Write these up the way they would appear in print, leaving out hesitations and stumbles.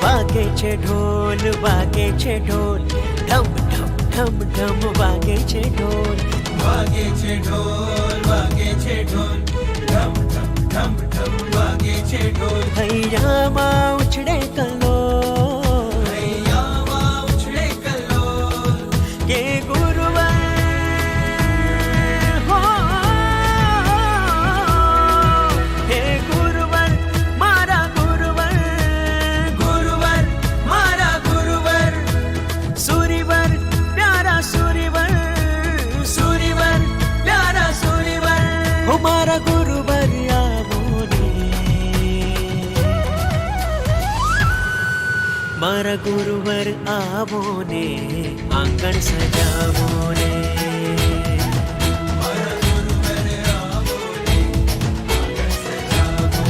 વાગે છે ઢોલ વાગે છે ઢોલ ઢમ ઢમ ઢમ ઢમ વાગે છે ઢોલ વાગે છે ઢોલ વાગે છે ઢોલ ઢમ ઢમ ઢમ ઢમ વાગે છે ઢોલ હૈયામાં ઉછળે કલ્લોલ હૈયામાં ઉછળે કલ્લોલ કે ગુરુવર હો હે ગુરુવર મારા ગુરુવર ગુરુવર મારા ગુરુવર સુરીવર પ્યારા સુરીવર સુરીવર પ્યારા સુરીવર હો મારા ગુરુવર આવો ને મારા ગુરુવર આવો ને આંગણ સજાવો ને મારા ગુરુવર આવો ને આંગણ સજાવો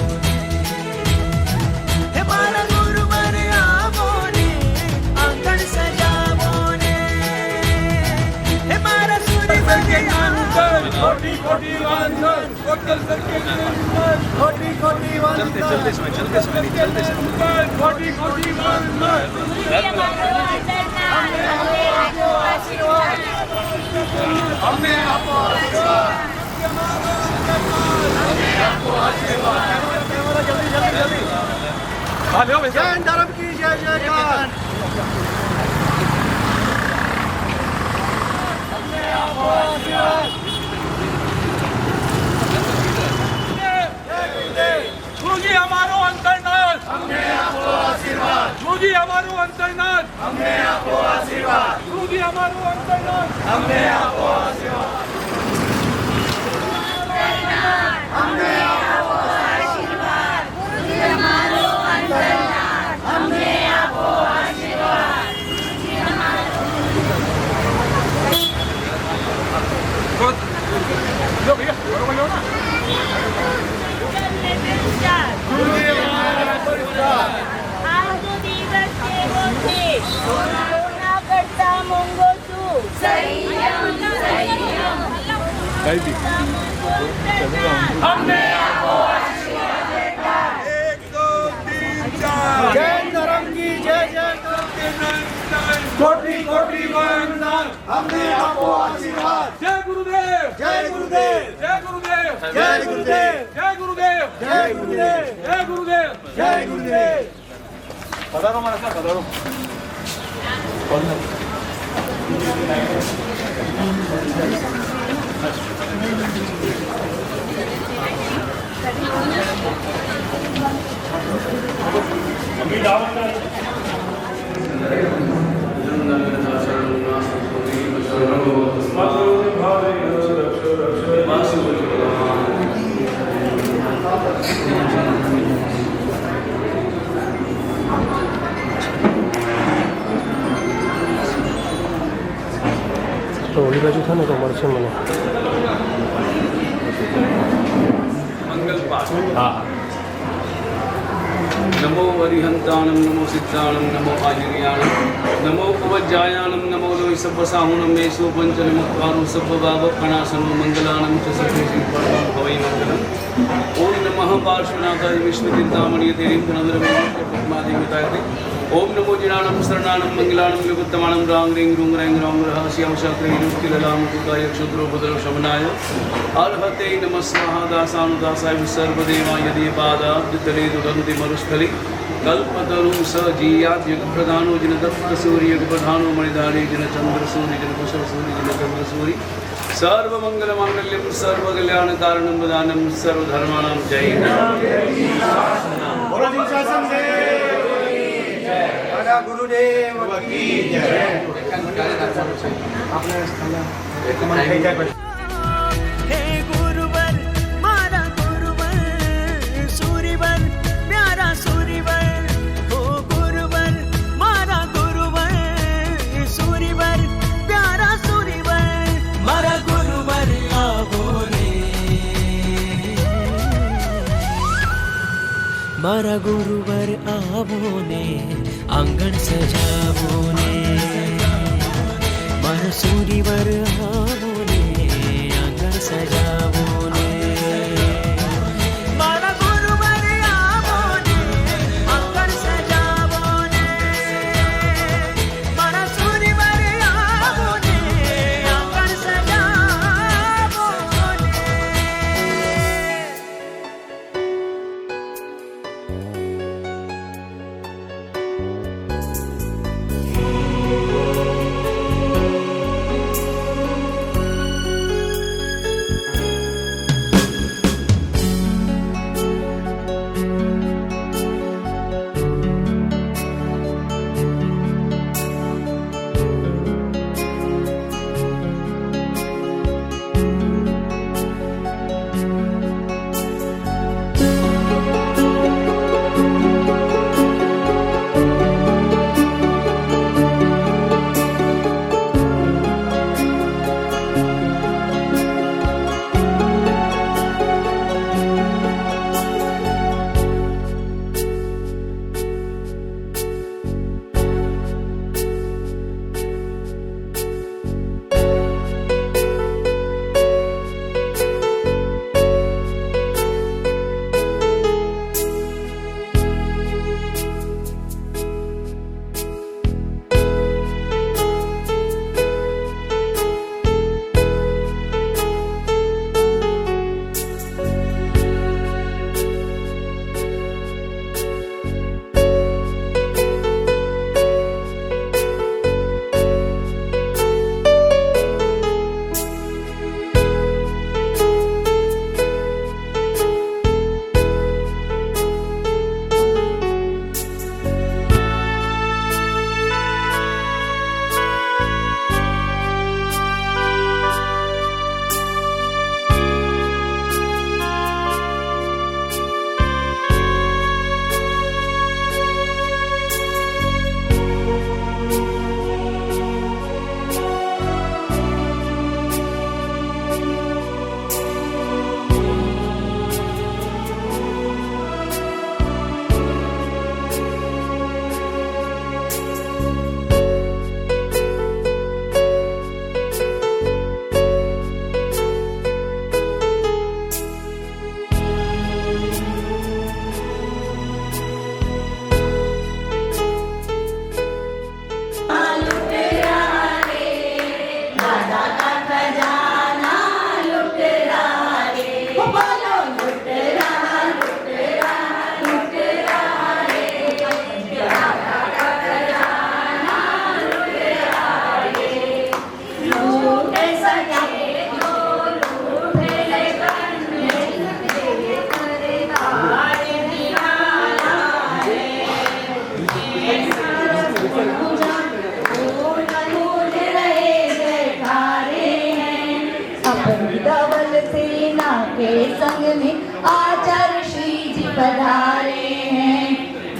હે મારા ગુરુવર આવો ને આંગણ સજાવો ને હે મારા સુરીવર कोटि कोटि वंदन कोटल करके कोटि कोटि वंदन चलते समय कोटि कोटि वंदन हमने आपको आशीर्वाद जल्दी जल्दी जल्दी जय धर्म की जय जयकार हमने आपको आशीर्वाद गुरुजी हमारो अंतर्नाथ हमने आपको आशीर्वाद गुरुजी हमारो अंतर्नाथ हमने आपको आशीर्वाद गुरुजी हमारो अंतर्नाथ हमने आपको आशीर्वाद हमने आपको आशीर्वाद गुरुजी हमारो अंतर्नाथ हमने आपको आशीर्वाद गुरुजी हमारो लो भैया लो ना गुरुजी हमारा आशीर्वाद आज दिवस केવો છે કોરોના કરતા મોંઘો છું સંયમ સંયમ हमने आपको आशीर्वाद देगा 1 2 3 4 जय धर्म की जय जयकार कोटि कोटि वंदन हमने आपको आशीर्वाद जय गुरुदेव जय गुरुदेव जय गुरुदेव जय गुरुदेव जय गुरुदेव जय गुरुदेव जय गुरुदेव जय गुरुदेव पधारो महाराज पधारो તો ઓલી બાજુ થાય ને તો મળશે મને मंगल पाठ नमो वरिहंताणं नमो सिद्धाणं नमो आजिर्याणं नमो उपवज्जायाणं नमो लोहि सब्बसाहुणं मे सोपञ्चनमुक्तारु सब्बभावकणासनो मङ्गलानं च सर्वेषु भवै मङ्गलम् ॐ नमः पार्श्वनाथाय विष्णुचिन्तामणियतिरिन्द्रनन्दरमेन्द्रपद्मादेवताय ओम नमो जिनाणं शरणाणं मंगलाणं युगोत्तमाणं रां ह्रीं रूं रैं रौं रः श्यामशाक्रीरुक्तिललामुकुताय क्षुद्रोपद्रवशमनाय अर्हते नमः स्वाहा दासानुदासाय सर्वदेवाय देवादाब्जतले दुदन्ति मरुस्थले कल्पतरुं स जीयात् युगप्रधानो जिनदत्तसूर्य युगप्रधानो मणिधारी जिनचन्द्रसूरि जिनकुशलसूरि जिनचन्द्रसूरि सर्वमङ्गलमाङ्गल्यं सर्वकल्याणकारणं वदानं सर्वधर्माणां जय गुरुदेव की जय હે ગુરુવર મારા ગુરુવર સુરીવર પ્યારા સુરીવર હો ગુરુવર મારા ગુરુવર સુરીવર પ્યારા સુરીવર મારા ગુરુવર આવો રે મારા ગુરુવર આવો ને આંગણ સજાવો ને મારા સુરીવર આવો ને આંગણ સજાવો ને મારા ગુરુવર આવો ને આંગણ સજાવો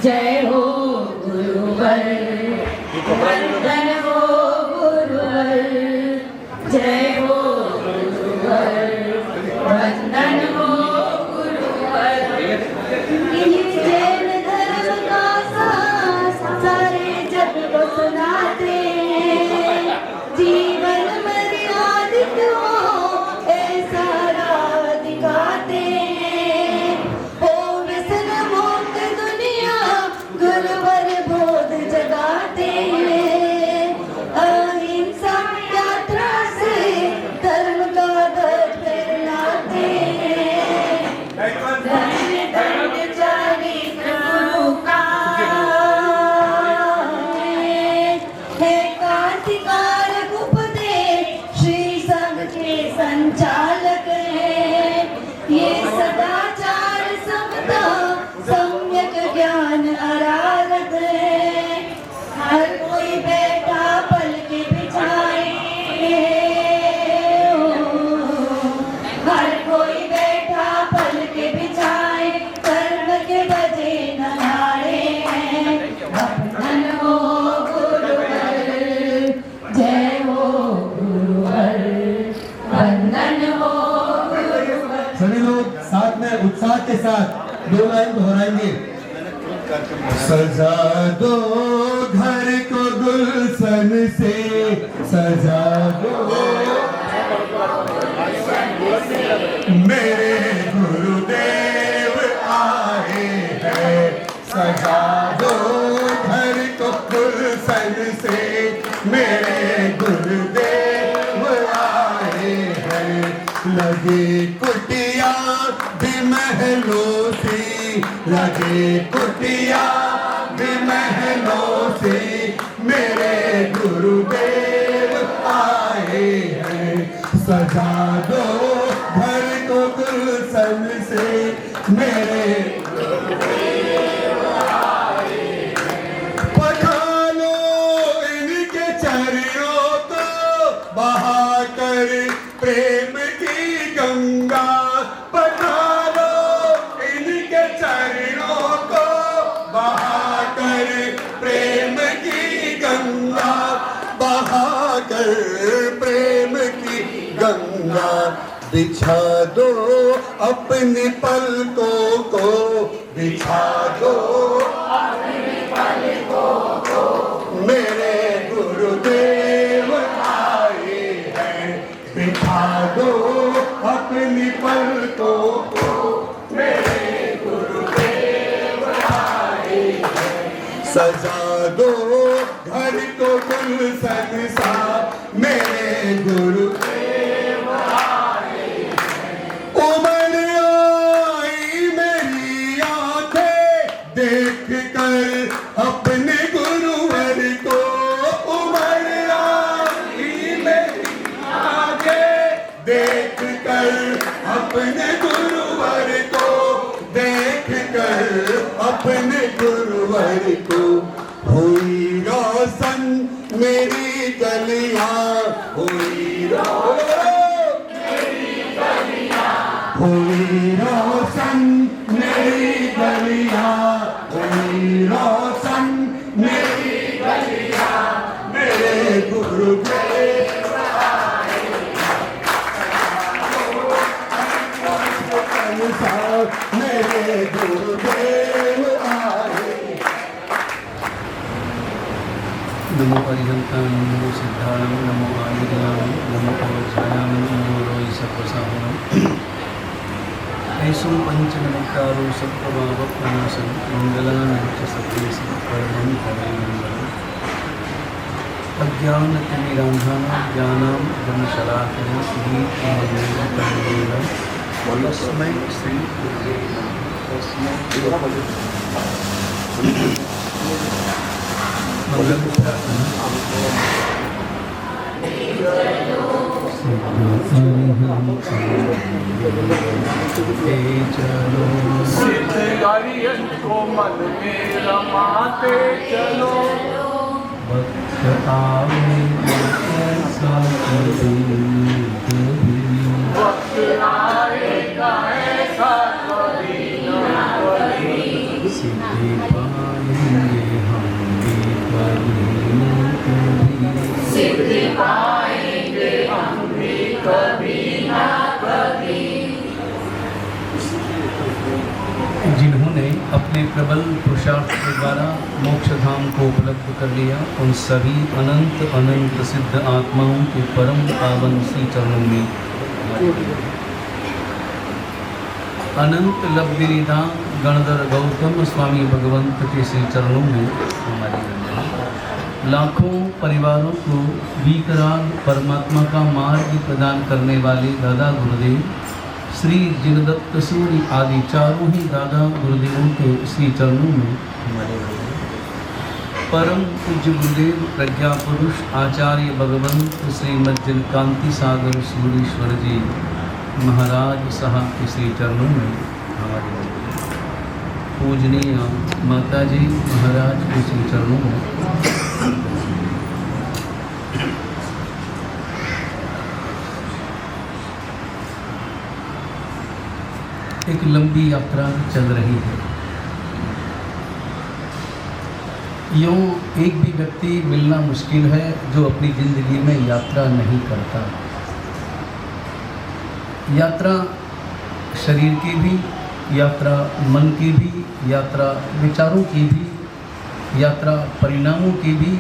जय हो गुरुवर, वंदन हो गुरुवर, जय हो गुरुवर, वंदन हो गुरुवर। ये जैन धर्म का सारे जग को सुनाते हैं, जीवन मर्यादित हो ऐसा राह दिखाते हैं। ओ व्यसन मुक्त दुनिया गुरुवर बोध जगाते हैं, अहिंसा यात्रा से धर्म का ध्वज फहराते हैं। धन्य धन्य चरित्र गुरु का है क्रांतिकारक उपदेश, श्री संघ के संचालक है। ये सदाचार समता सम्यक ज्ञान अरारत है। हर कोई बैठा पल के बिछाए, हर कोई बैठा पल के बिछाए, कर्म के बजे नहाए हैं। वंदन हो गुरुवर, जय हो गुरुवर, वंदन हो गुरुवर। सभी लोग साथ में उत्साह के साथ 2 लाइन दोहराएंगे। सजा दो घर को गुलशन से, सजा दो मेरे गुरुदेव आए हैं। सजा दो घर को गुलशन से, मेरे गुरुदेव आए हैं। लगे कुटिया भी महलों से, लगे कुटिया भी महलों से, मेरे गुरुदेव आए हैं। सजा दो घर को गुलशन से, मेरे गुरुदेव आए हैं। पढ़ा लो इनके चरणों को, बहाकर प्रेम की गंगा। पढ़ा लो इनके चरणों को, बहाकर प्रेम की गंगा, बहाकर प्रेम की गंगा। बिछा दो अपनी पलकों को, बिछा दो अपनी पलकों को, मेरे गुरुदेव आए हैं। बिछा दो अपनी पलकों को, मेरे गुरुदेव आए हैं। सजा दो घर को गुलशन सा, मेरे गुरुदेव आए हैं। उमड़ आई मेरी आंखें देख कर अपने गुरुवर को, उमड़ आई मेरी आंखें देख कर अपने गुरुवर को, देख कर अपने गुरुवर को। हुई रोशन मेरी गलियां, हुई हुई रोशन मेरी गलियां, हुई रोशन मेरी गलियां, मेरे गुरुदेव आए हैं। मेरे गुरुदेव आए। नमो अरिहंताणं नमो सिद्धाणं नमो आयुधाणं नमो अवज्ञानं नमो रोहि सर्वसाहुणम् ऐसं पंचनमकारो सर्वभावप्रणाशं मङ्गलानां च सत्तेषु परमं भवेन्मङ्गलम् अज्ञानतिमिरान्धानां ज्ञानां ब्रह्मशलाकया दीप्तिमन्दिरं तस्मै श्री गुरुवे नमः। सिद्ध गाड़ियन को मन में रमाते चलो, वक्त आवे ऐसा कभी वक्त आएगा ऐसा कभी न कभी। सिद्धि पाएंगे हम भी कभी न कभी। सिद्धि पाएंगे हम भी कभी ना कभी। जिन्होंने अपने प्रबल पुरुषार्थ के द्वारा मोक्ष धाम को उपलब्ध कर लिया, उन सभी अनंत अनंत सिद्ध आत्माओं के परम पावन श्री चरणों में अनंत लब्धिनिधान गणधर गौतम स्वामी भगवंत के श्री चरणों में हमारी वंदना। लाखों परिवारों को विकराल परमात्मा का मार्ग प्रदान करने वाले दादा गुरुदेव श्री जिनदत्त सूर्य आदि चारों ही दादा गुरुदेवों के श्री चरणों में हमारे परम पूज्य गुरुदेव प्रज्ञा पुरुष आचार्य भगवंत श्रीमज्जन कांति सागर सूरीश्वर जी महाराज साहब के श्री चरणों में हमारे पूजनीय माता जी महाराज के श्री चरणों में एक लंबी यात्रा चल रही है। यूँ एक भी व्यक्ति मिलना मुश्किल है जो अपनी ज़िंदगी में यात्रा नहीं करता। यात्रा शरीर की भी, यात्रा मन की भी, यात्रा विचारों की भी, यात्रा परिणामों की भी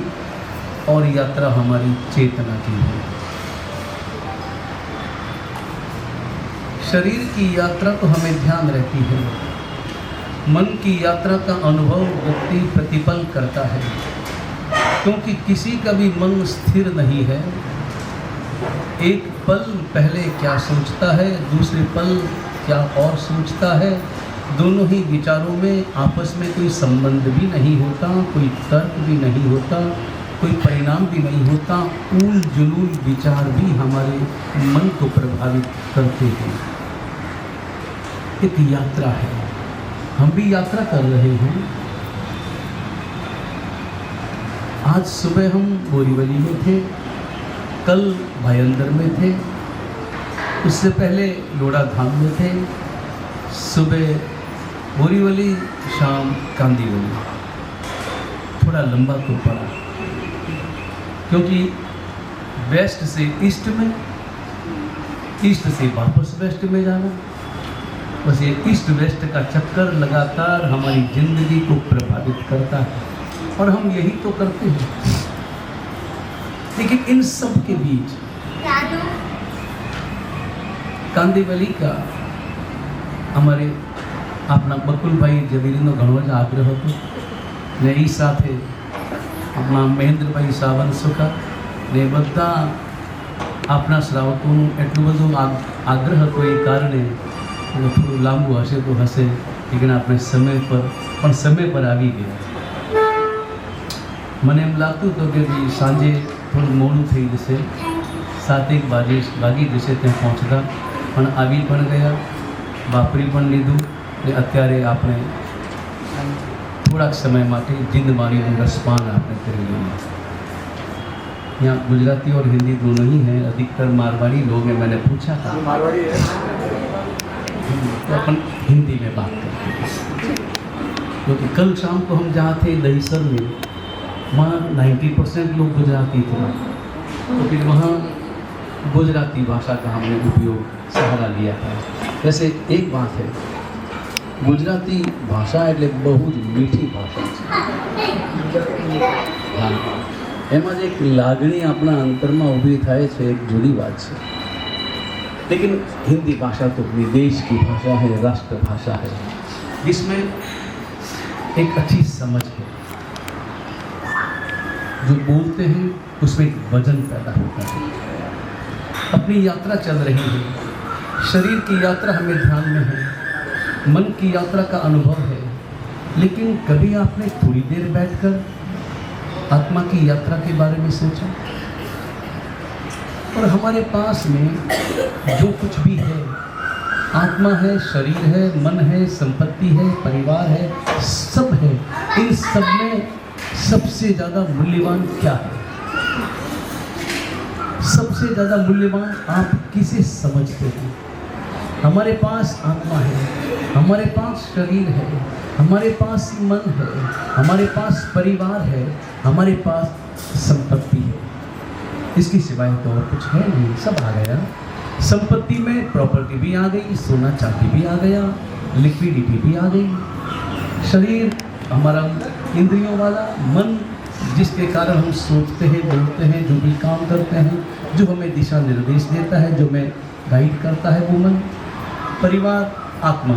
और यात्रा हमारी चेतना की भी। शरीर की यात्रा तो हमें ध्यान रहती है, मन की यात्रा का अनुभव व्यक्ति प्रतिपल करता है, क्योंकि किसी का भी मन स्थिर नहीं है। एक पल पहले क्या सोचता है, दूसरे पल क्या और सोचता है। दोनों ही विचारों में आपस में कोई संबंध भी नहीं होता, कोई तर्क भी नहीं होता, कोई परिणाम भी नहीं होता। ऊल जुलूल विचार भी हमारे मन को प्रभावित करते हैं। एक यात्रा है, हम भी यात्रा कर रहे हैं। आज सुबह हम बोरीवली में थे, कल भायंदर में थे, उससे पहले लोढ़ा धाम में थे। सुबह बोरीवली, शाम कांदीवली। थोड़ा लंबा तो पड़ा, क्योंकि वेस्ट से ईस्ट में, ईस्ट से वापस वेस्ट में जाना। बस ये ईस्ट वेस्ट का चक्कर लगातार हमारी जिंदगी को प्रभावित करता है और हम यही तो करते हैं। लेकिन इन सब के बीच कांदीवली का हमारे अपना बकुल भाई जबीरीनो घणो ज आग्रह હતો ને એ સાથે આપણા મહેન્દ્રભાઈ સાવંત સુખા ને બધા આપણા શ્રાવકોનું એટલું બધું આગ્રહ હતો એ કારણે થોડું લાંબુ હશે તો હશે લેकिन આપણે સમય પર આવી ગયા। મને એમ લાગતું હતું કે સાંજે થોડું મોડું થઈ જશે, 7-1 વાગી જશે ત્યાં પહોંચતા, પણ આવી પણ ગયા, વાપરી પણ લીધું ને અત્યારે આપણે થોડાક સમય માટે જીંદવાણીનું રસપાન આપણે કરી લઈએ। यहाँ गुजराती और हिंदी दोनों ही हैं, अधिकतर मारवाड़ी लोग हैं। मैंने पूछा था, मारवाड़ी है तो अपन हिंदी में बात करते हैं, क्योंकि कल शाम को हम जहाँ थे दहीसर में, वहाँ 90% लोग गुजराती थे, तो फिर वहाँ गुजराती भाषा का हमने उपयोग सहारा लिया था। वैसे एक बात है, गुजराती भाषा એટલે બહુ જ મીઠી ભાષા છે। हाँ, એમાં જ એક લાગણી આપણા અંતરમાં ઊભી થાય છે, એક જુદી વાત છે। लेकिन हिंदी भाषा तो अपनी देश की भाषा है, राष्ट्रभाषा है, जिसमें एक अच्छी समझ है। जो बोलते हैं उसमें एक वजन पैदा होता है। अपनी यात्रा चल रही है, शरीर की यात्रा हमें ध्यान में है, मन की यात्रा का अनुभव है, लेकिन कभी आपने थोड़ी देर बैठकर आत्मा की यात्रा के बारे में सोचा? और हमारे पास में जो कुछ भी है, आत्मा है, शरीर है, मन है, संपत्ति है, परिवार है, सब है। इन सब में सबसे ज़्यादा मूल्यवान क्या है? सबसे ज़्यादा मूल्यवान आप किसे समझते हैं? हमारे पास आत्मा है, हमारे पास शरीर है, हमारे पास मन है, हमारे पास परिवार है, हमारे पास संपत्ति है। इसके सिवाय तो और कुछ है नहीं, सब आ गया। संपत्ति में प्रॉपर्टी भी आ गई, सोना चांदी भी आ गया, लिक्विडिटी भी आ गई। शरीर हमारा इंद्रियों वाला, मन जिसके कारण हम सोचते हैं, बोलते हैं, जो भी काम करते हैं, जो हमें दिशा निर्देश देता है, जो हमें गाइड करता है, वो मन। परिवार, आत्मा,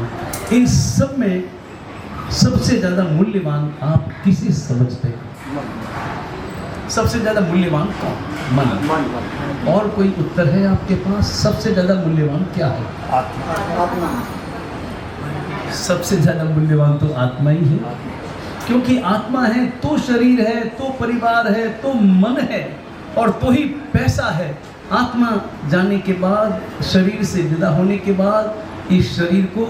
इन सब में सबसे ज़्यादा मूल्यवान आप किसे समझते हैं? सबसे ज़्यादा मूल्यवान कौन? मन। और कोई उत्तर है आपके पास? सबसे ज़्यादा मूल्यवान क्या है? आत्मा। सबसे ज़्यादा मूल्यवान तो आत्मा ही है, क्योंकि आत्मा है तो शरीर है, तो परिवार है, तो मन है, और तो ही पैसा है। आत्मा जाने के बाद, शरीर से विदा होने के बाद, इस शरीर को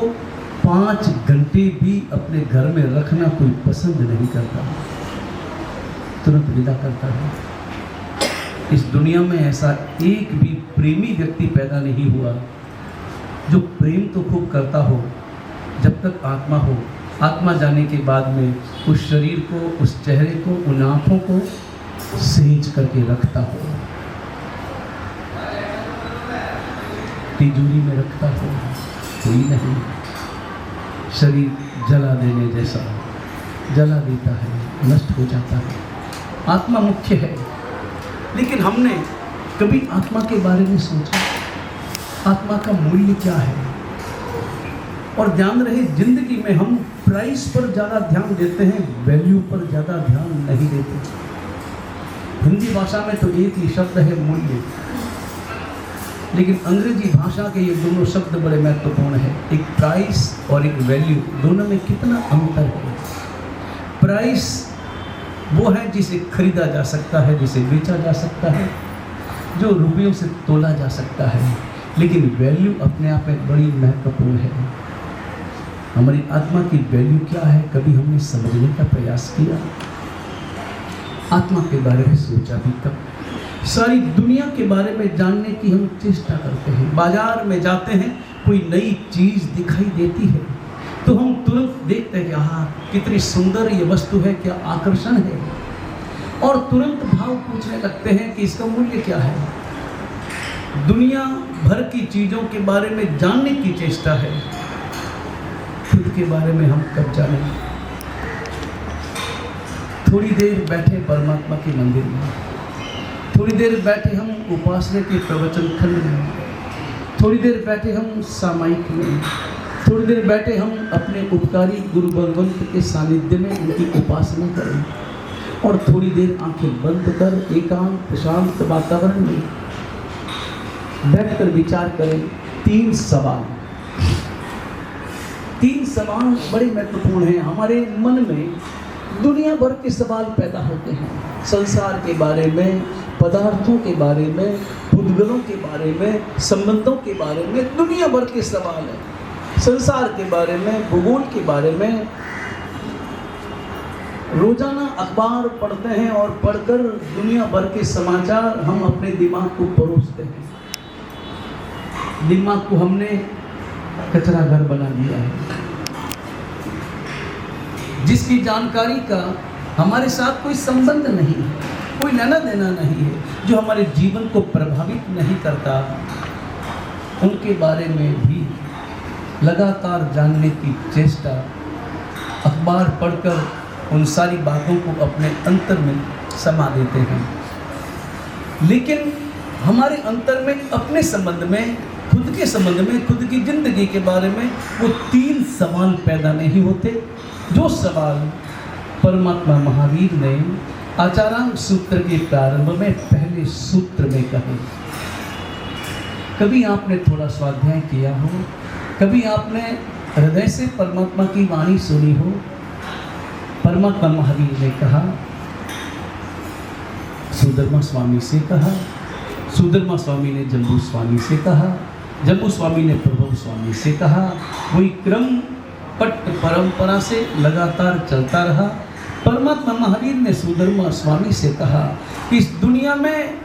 5 घंटे भी अपने घर में रखना कोई पसंद नहीं करता, तुरंत विदा करता है। इस दुनिया में ऐसा एक भी प्रेमी व्यक्ति पैदा नहीं हुआ जो प्रेम तो खूब करता हो, जब तक आत्मा हो। आत्मा जाने के बाद में उस शरीर को, उस चेहरे को, उन आँखों को सहेज करके रखता हो, तिजोरी में रखता हो, कोई नहीं। शरीर जला देने जैसा जला देता है, नष्ट हो जाता है। आत्मा मुख्य है, लेकिन हमने कभी आत्मा के बारे में सोचा? आत्मा का मूल्य क्या है? और ध्यान रहे, जिंदगी में हम प्राइस पर ज़्यादा ध्यान देते हैं, वैल्यू पर ज़्यादा ध्यान नहीं देते। हिंदी भाषा में तो एक ही शब्द है मूल्य, लेकिन अंग्रेजी भाषा के ये दोनों शब्द बड़े महत्वपूर्ण है। एक प्राइस और एक वैल्यू, दोनों में कितना अंतर है। प्राइस वो है जिसे खरीदा जा सकता है, जिसे बेचा जा सकता है, जो रुपयों से तोला जा सकता है, लेकिन वैल्यू अपने आप में बड़ी महत्वपूर्ण है। हमारी आत्मा की वैल्यू क्या है, कभी हमने समझने का प्रयास किया? आत्मा के बारे में सोचा भी कब? सारी दुनिया के बारे में जानने की हम चेष्टा करते हैं। बाजार में जाते हैं, कोई नई चीज़ दिखाई देती है तो हम तुरंत देखते हैं कि हाँ, कितनी सुंदर ये वस्तु है, क्या आकर्षण है, और तुरंत भाव पूछने लगते हैं कि इसका मूल्य क्या है। दुनिया भर की चीज़ों के बारे में जानने की चेष्टा है, खुद के बारे में हम कब जाने? थोड़ी देर बैठे परमात्मा के मंदिर में, थोड़ी देर बैठे हम उपासना के प्रवचन खंड में, थोड़ी देर बैठे हम सामायिक में, थोड़ी देर बैठे हम अपने उपकारी गुरु भगवंत के सानिध्य में उनकी उपासना करें, और थोड़ी देर आंखें बंद कर एकांत शांत वातावरण में बैठकर विचार करें। 3 सवाल बड़े महत्वपूर्ण हैं। हमारे मन में दुनिया भर के सवाल पैदा होते हैं, संसार के बारे में, पदार्थों के बारे में, भूतगलों के बारे में, संबंधों के बारे में, दुनिया भर के सवाल हैं। संसार के बारे में, भूगोल के बारे में। रोजाना अखबार पढ़ते हैं और पढ़कर दुनिया भर के समाचार हम अपने दिमाग को परोसते हैं। दिमाग को हमने कचरा घर बना दिया है, जिसकी जानकारी का हमारे साथ कोई संबंध नहीं है, कोई लेना देना नहीं है, जो हमारे जीवन को प्रभावित नहीं करता। उनके बारे में भी लगातार जानने की चेष्टा, अखबार पढ़कर उन सारी बातों को अपने अंतर में समा देते हैं। लेकिन हमारे अंतर में, अपने संबंध में, खुद के संबंध में, खुद की जिंदगी के बारे में वो 3 सवाल पैदा नहीं होते, जो सवाल परमात्मा महावीर ने आचारांग सूत्र के प्रारंभ में पहले सूत्र में कहे। कभी आपने थोड़ा स्वाध्याय किया हो, कभी आपने हृदय से परमात्मा की वाणी सुनी हो। परमात्मा महावीर ने कहा, सुधर्मा स्वामी से कहा, सुधर्मा स्वामी ने जम्बू स्वामी से कहा, जम्बू स्वामी ने प्रभु स्वामी से कहा। वही क्रम पट्ट परंपरा से लगातार चलता रहा। परमात्मा महावीर ने सुधर्मा स्वामी से कहा कि इस दुनिया में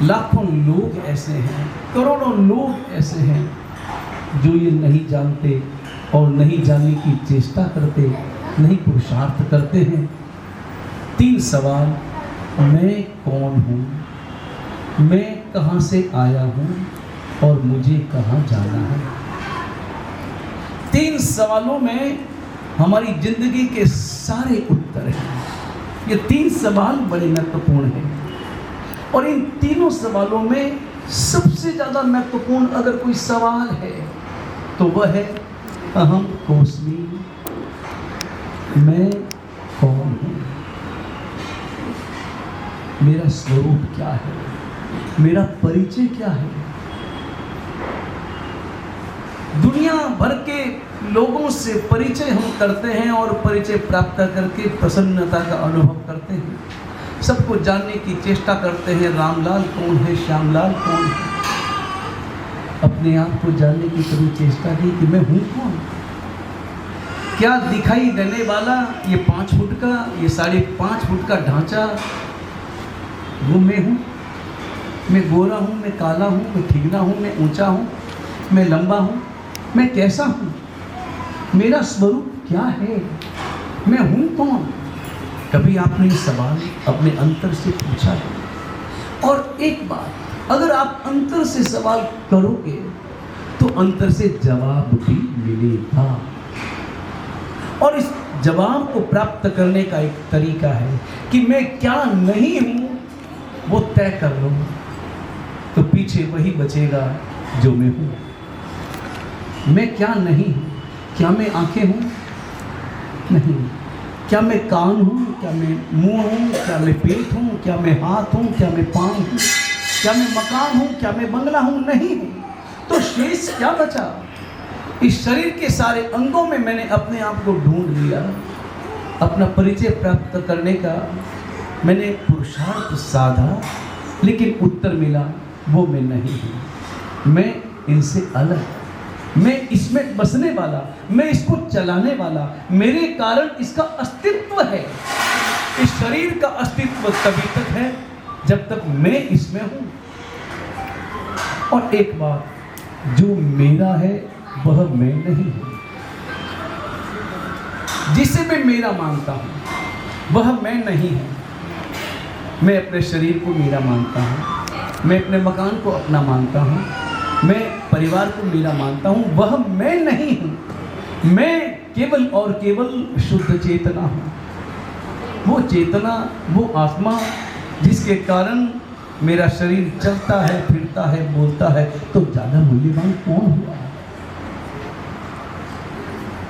लाखों लोग ऐसे हैं, करोड़ों लोग ऐसे हैं जो ये नहीं जानते और नहीं जानने की चेष्टा करते, नहीं पुरुषार्थ करते हैं। 3 सवाल, मैं कौन हूँ, मैं कहाँ से आया हूँ और मुझे कहाँ जाना है। 3 सवालों में हमारी जिंदगी के सारे उत्तर हैं। ये 3 सवाल बड़े महत्वपूर्ण हैं और इन तीनों सवालों में सबसे ज़्यादा महत्वपूर्ण अगर कोई सवाल है तो वह है अहम कोस्मि, मैं कौन हूँ, मेरा स्वरूप क्या है, मेरा परिचय क्या है। दुनिया भर के लोगों से परिचय हम करते हैं और परिचय प्राप्त करके प्रसन्नता का अनुभव करते हैं। सबको जानने की चेष्टा करते हैं, रामलाल कौन है, श्यामलाल कौन है। अपने आप को जानने की कभी चेष्टा की कि मैं हूँ कौन। क्या दिखाई देने वाला ये 5 फुट का, ये 5.5 फुट का ढांचा वो मैं हूँ। मैं गोरा हूँ, मैं काला हूँ, मैं ठिगना हूँ, मैं ऊंचा हूँ, मैं लंबा हूँ, मैं कैसा हूँ, मेरा स्वरूप क्या है, मैं हूँ कौन। कभी आपने ये सवाल अपने अंतर से पूछा है? और एक बात, अगर आप अंतर से सवाल करोगे तो अंतर से जवाब भी मिलेगा। और इस जवाब को प्राप्त करने का एक तरीका है कि मैं क्या नहीं हूँ वो तय कर लो, तो पीछे वही बचेगा जो मैं हूँ। मैं क्या नहीं हूँ? क्या मैं आंखें हूँ? नहीं। क्या मैं कान हूँ? क्या मैं मुंह हूँ? क्या मैं पेट हूँ? क्या मैं हाथ हूँ? क्या मैं पाँव हूँ? क्या मैं मकान हूँ? क्या मैं बंगला हूँ? नहीं हूँ। तो शेष क्या बचा? इस शरीर के सारे अंगों में मैंने अपने आप को ढूंढ लिया। अपना परिचय प्राप्त करने का मैंने पुरुषार्थ साधा, लेकिन उत्तर मिला वो मैं नहीं हूँ। मैं इनसे अलग, मैं इसमें बसने वाला, मैं इसको चलाने वाला, मेरे कारण इसका अस्तित्व है। इस शरीर का अस्तित्व तभी तक है जब तक मैं इसमें हूँ। और एक बात, जो मेरा है वह मैं नहीं हूँ। जिसे मैं मेरा मानता हूँ वह मैं नहीं है। मैं अपने शरीर को मेरा मानता हूँ, मैं अपने मकान को अपना मानता हूँ, मैं परिवार को मेरा मानता हूँ, वह मैं नहीं हूँ। मैं केवल और केवल शुद्ध चेतना हूँ। वो चेतना, वो आत्मा जिसके कारण मेरा शरीर चलता है, फिरता है, बोलता है। तो ज़्यादा मूल्यवान कौन हुआ?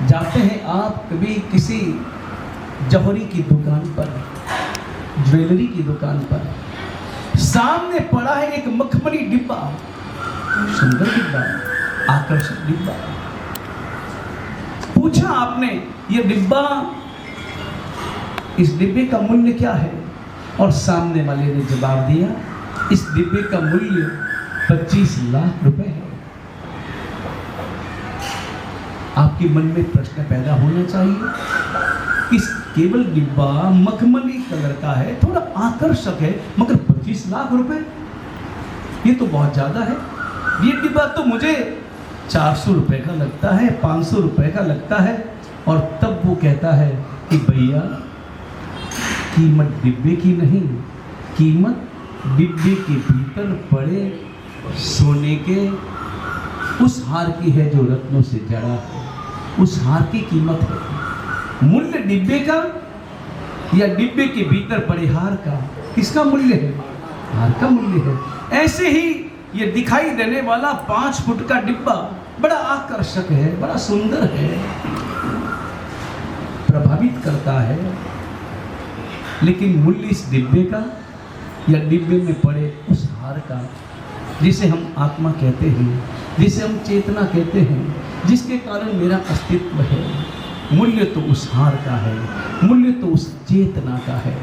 जाते हैं आप कभी किसी जौहरी की दुकान पर, ज्वेलरी की दुकान पर, सामने पड़ा है एक मखमली डिब्बा, सुंदर डिब्बा, आकर्षक डिब्बा। पूछा आपने, ये डिब्बा, इस डिब्बे का मूल्य क्या है? और सामने वाले ने जवाब दिया, इस डिब्बे का मूल्य 25 लाख रुपए है। आपके मन में प्रश्न पैदा होना चाहिए, इस केवल डिब्बा मखमली कलर का है, थोड़ा आकर्षक है, मगर 25 लाख रुपए, ये तो बहुत ज्यादा है। ये डिब्बा तो मुझे 400 रुपए का लगता है, 500 रुपए का लगता है। और तब वो कहता है कि भैया, कीमत डिब्बे की नहीं, कीमत डिब्बे के भीतर पड़े सोने के उस हार की है जो रत्नों से जड़ा है। उस हार की कीमत है। मूल्य डिब्बे का या डिब्बे के भीतर पड़े हार का, किसका मूल्य है? हार का मूल्य है। ऐसे ही ये दिखाई देने वाला 5 फुट का डिब्बा बड़ा आकर्षक है, बड़ा सुंदर है, प्रभावित करता है, लेकिन मूल्य इस डिब्बे का या डिब्बे में पड़े उस हार का, जिसे हम आत्मा कहते हैं, जिसे हम चेतना कहते हैं, जिसके कारण मेरा अस्तित्व है, मूल्य तो उस हार का है, मूल्य तो उस चेतना का है।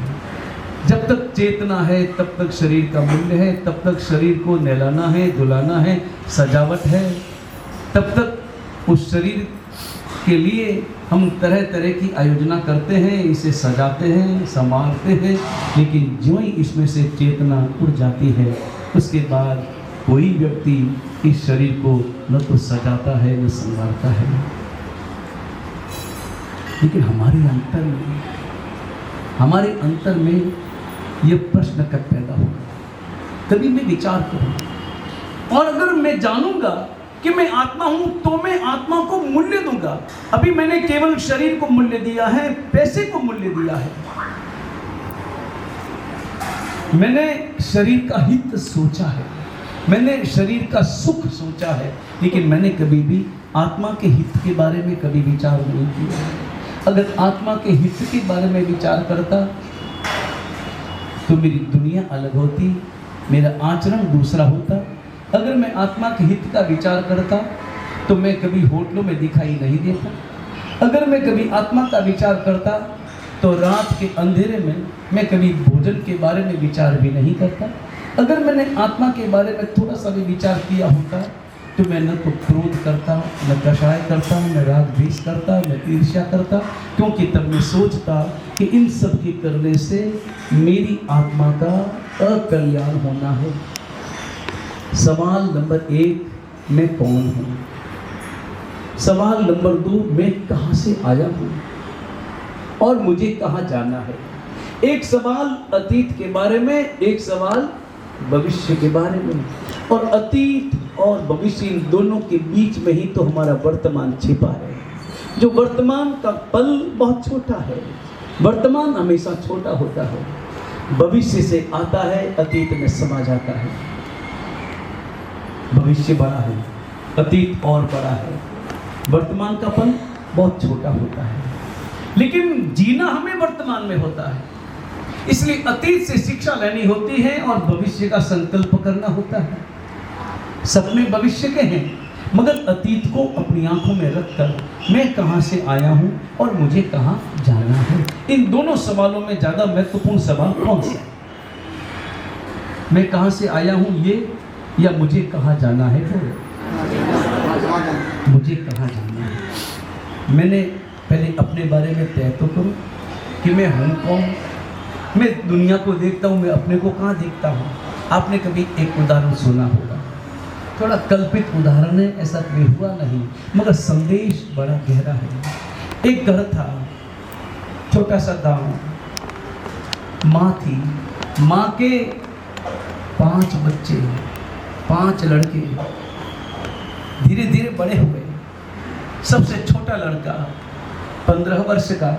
जब तक चेतना है तब तक शरीर का मूल्य है, तब तक शरीर को नहलाना है, धुलाना है, सजावट है, तब तक उस शरीर के लिए हम तरह तरह की आयोजना करते हैं, इसे सजाते हैं, संभालते हैं। लेकिन जो ही इसमें से चेतना उड़ जाती है, उसके बाद कोई व्यक्ति इस शरीर को न तो सजाता है न संवारता है, लेकिन हमारे अंतर में यह प्रश्न कब पैदा होगा? कभी मैं विचार करूं और अगर मैं जानूंगा कि मैं आत्मा हूं तो मैं आत्मा को मूल्य दूंगा। अभी मैंने केवल शरीर को मूल्य दिया है, पैसे को मूल्य दिया है, मैंने शरीर का हित सोचा है, मैंने शरीर का सुख सोचा है, लेकिन मैंने कभी भी आत्मा के हित के बारे में कभी विचार नहीं किया। अगर आत्मा के हित के बारे में विचार करता तो मेरी दुनिया अलग होती, मेरा आचरण दूसरा होता। अगर मैं आत्मा के हित का विचार करता तो मैं कभी होटलों में दिखाई नहीं देता। अगर मैं कभी आत्मा का विचार करता तो रात के अंधेरे में मैं कभी भोजन के बारे में विचार भी नहीं करता। अगर मैंने आत्मा के बारे में थोड़ा सा भी विचार किया होता तो मैं न तो क्रोध करता, न कषाय करता, न राग द्वेष करता, न ईर्ष्या करता, क्योंकि तब मैं सोचता कि इन सब के करने से मेरी आत्मा का अकल्याण होना है। सवाल नंबर 1, मैं कौन हूँ? सवाल नंबर 2, मैं कहाँ से आया हूँ और मुझे कहाँ जाना है? एक सवाल अतीत के बारे में, एक सवाल भविष्य के बारे में। और अतीत और भविष्य इन दोनों के बीच में ही तो हमारा वर्तमान छिपा है। जो वर्तमान का पल बहुत छोटा है, वर्तमान हमेशा छोटा होता है, भविष्य से आता है, अतीत में समा जाता है। भविष्य बड़ा है, अतीत और बड़ा है, वर्तमान का पल बहुत छोटा होता है, लेकिन जीना हमें वर्तमान में होता है। इसलिए अतीत से शिक्षा लेनी होती है और भविष्य का संकल्प करना होता है। सपने भविष्य के हैं, मगर अतीत को अपनी आंखों में रखकर मैं कहां से आया हूं और मुझे कहां जाना है। इन दोनों सवालों में ज्यादा महत्वपूर्ण सवाल कौन सा है? मैं कहां से आया हूं ये, या मुझे कहां जाना है वो? मुझे कहां जाना है। मैंने पहले अपने बारे में तय तो करूं कि मैं हूं कौन। मैं दुनिया को देखता हूं, मैं अपने को कहां देखता हूं? आपने कभी एक उदाहरण सुना होगा, थोड़ा कल्पित उदाहरण है, ऐसा कभी हुआ नहीं, मगर संदेश बड़ा गहरा है। एक घर था, छोटा सा गांव, माँ थी, माँ के 5 बच्चे, 5 लड़के धीरे धीरे बड़े हुए। सबसे छोटा लड़का 15 वर्ष का,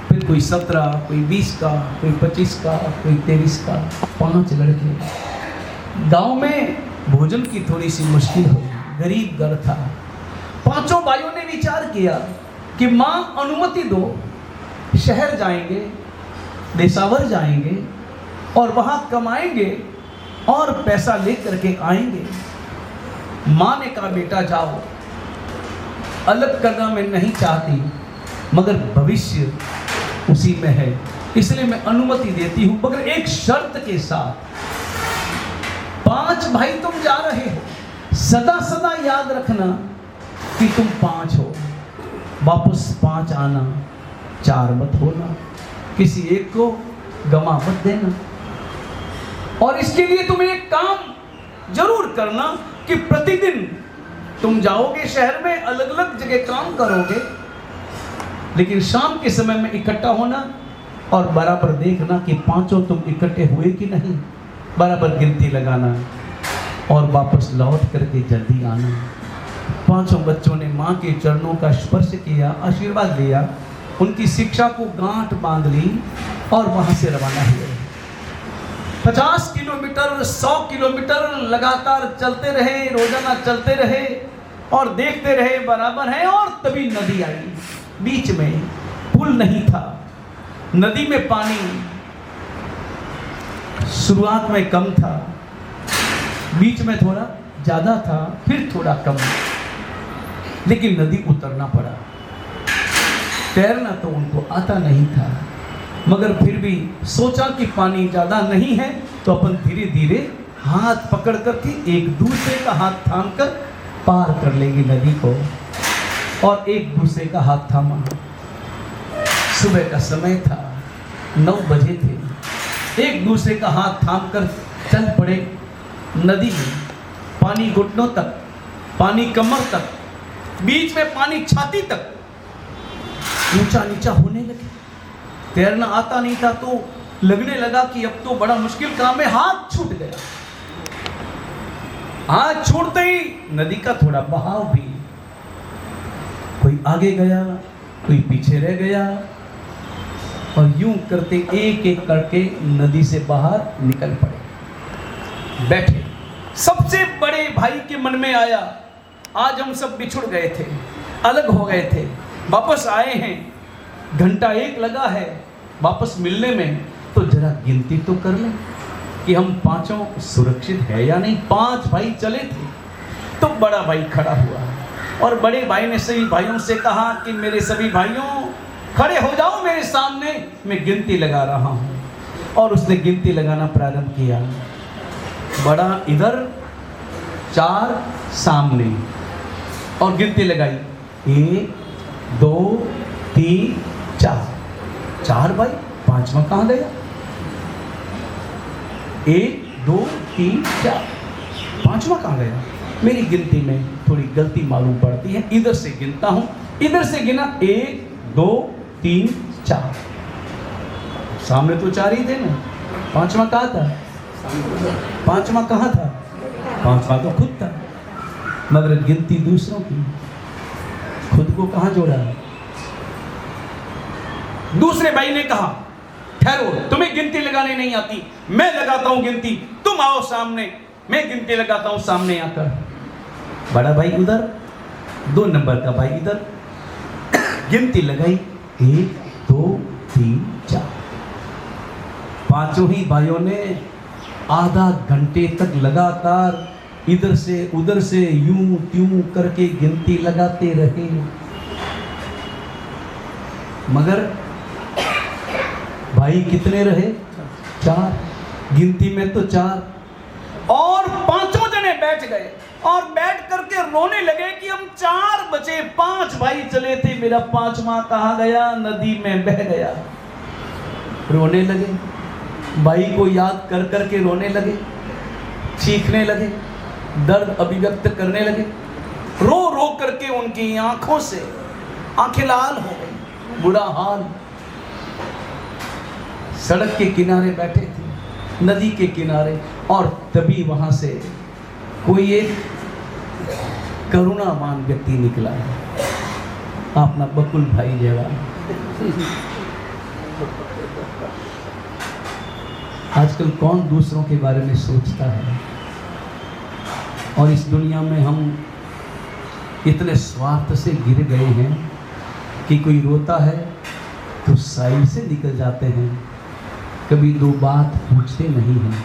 फिर कोई 17, कोई 20 का, कोई 25 का, कोई 23 का, 5 लड़के। गांव में भोजन की थोड़ी सी मुश्किल हो, गरीब घर था। 5 भाइयों ने विचार किया कि माँ अनुमति दो, शहर जाएंगे, देशावर जाएंगे और वहां कमाएंगे और पैसा लेकर के आएंगे। माँ ने कहा बेटा जाओ, अलग करना मैं नहीं चाहती, मगर भविष्य उसी में है, इसलिए मैं अनुमति देती हूं, मगर एक शर्त के साथ। 5 भाई तुम जा रहे हो, सदा सदा याद रखना कि तुम 5 हो, वापस 5 आना, 4 मत होना, किसी एक को गमा मत देना। और इसके लिए तुम्हें एक काम जरूर करना कि प्रतिदिन तुम जाओगे शहर में, अलग अलग जगह काम करोगे, लेकिन शाम के समय में इकट्ठा होना और बराबर देखना कि 5 तुम इकट्ठे हुए कि नहीं, बराबर गिनती लगाना और वापस लौट करके जल्दी आना। 5 बच्चों ने माँ के चरणों का स्पर्श किया, आशीर्वाद लिया, उनकी शिक्षा को गांठ बांध ली और वहां से रवाना हुए। 50 किलोमीटर, 100 किलोमीटर लगातार चलते रहे, रोजाना चलते रहे और देखते रहे बराबर है। और तभी नदी आई, बीच में पुल नहीं था, नदी में पानी शुरुआत में कम था, बीच में थोड़ा ज्यादा था, फिर थोड़ा कम, लेकिन नदी उतरना पड़ा। तैरना तो उनको आता नहीं था, मगर फिर भी सोचा कि पानी ज्यादा नहीं है तो अपन धीरे धीरे हाथ पकड़ करके एक दूसरे का हाथ थाम कर पार कर लेंगे नदी को। और एक दूसरे का हाथ थामा। सुबह का समय था, 9 बजे थे। एक दूसरे का हाथ थाम कर चल पड़े नदी में, पानी घुटनों तक। पानी कमर तक, बीच में पानी छाती तक, ऊंचा नीचा होने लगे। तैरना आता नहीं था तो लगने लगा कि अब तो बड़ा मुश्किल काम है। हाथ छूट गया। हाथ छूटते ही नदी का थोड़ा बहाव भी, कोई आगे गया, कोई पीछे रह गया, और यूं करते एक एक करके नदी से बाहर निकल पड़े। बैठे। सबसे बड़े भाई के मन में आया, आज हम सब बिछुड़ गए थे, अलग हो गए थे, वापस आए हैं, घंटा एक लगा है वापस मिलने में, तो जरा गिनती तो कर लें कि हम पांचों सुरक्षित है या नहीं। 5 भाई चले थे। तो बड़ा भाई खड़ा हुआ और बड़े भाई ने सभी भाइयों से कहा कि मेरे सभी भाइयों खड़े हो जाओ मेरे सामने, मैं गिनती लगा रहा हूं। और उसने गिनती लगाना प्रारंभ किया। बड़ा इधर, 4 सामने, और गिनती लगाई 1 2 3 4। 4 भाई, 5वां कहां गया? 1 2 3 4, 5वां कहां गया? मेरी गिनती में थोड़ी गलती मालूम पड़ती है। इधर से गिनता हूं, इधर से गिना 1 2 3 4। सामने तो 4 ही थे ना, 5वां कहां था? 5वां कहां था? 5वां तो खुद था, मगर गिनती दूसरों की, खुद को कहां जोड़ा? दूसरे भाई ने कहा ठहरो, तुम्हें गिनती लगाने नहीं आती, मैं लगाता हूं गिनती, तुम आओ सामने, मैं गिनती लगाता हूं सामने आकर। बड़ा भाई उधर, 2 नंबर का भाई इधर, गिनती लगाई 1 2 3 4। पांचों ही भाइयों ने आधा घंटे तक लगातार इधर से उधर से यूं त्यूं करके गिनती लगाते रहे, मगर भाई कितने रहे? 4। गिनती में तो 4। और 5 जने बैठ गए और बैठ करके रोने लगे कि हम 4 बचे, 5 भाई चले थे, मेरा 5वां कहां गया? नदी में बह गया। रोने लगे, भाई को याद कर करके रोने लगे, चीखने लगे, दर्द अभिव्यक्त करने लगे। रो रो करके उनकी आंखों से आंखें लाल हो गई, बुरा हाल। सड़क के किनारे बैठे थे, नदी के किनारे, और तभी वहां से कोई एक करुणावान व्यक्ति निकला, अपना बकुल भाई जवा। आजकल कौन दूसरों के बारे में सोचता है? और इस दुनिया में हम इतने स्वार्थ से गिर गए हैं कि कोई रोता है तो साइड से निकल जाते हैं, कभी 2 बात पूछते नहीं हैं।